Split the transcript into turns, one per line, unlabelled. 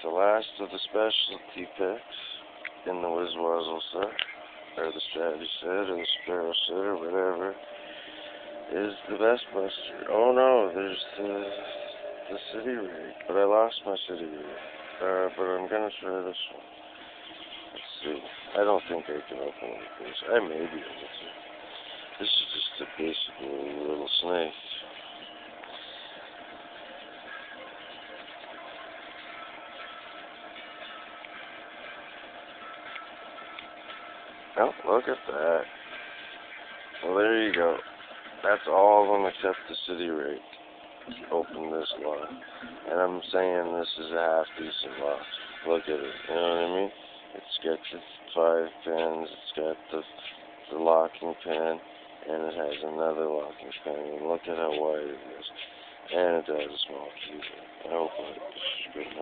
the last of the specialty picks in the Wizwazzle set, or the strategy set, or the Sparrow set, or whatever, is the Best Buster. Oh no, there's the City Rig, but I lost my City Rig. But I'm gonna try this one. Let's see. I don't think I can open it with this. I may be able to. This is just a basic little snake. Oh, look at that. Well, there you go. That's all of them except the City Rig. Open this lock. And I'm saying this is a half-decent lock. Look at it. You know what I mean? It's got the 5 pins. It's got the locking pin. And it has another locking pin. And look at how wide it is. And it has a small key. I hope it's good enough.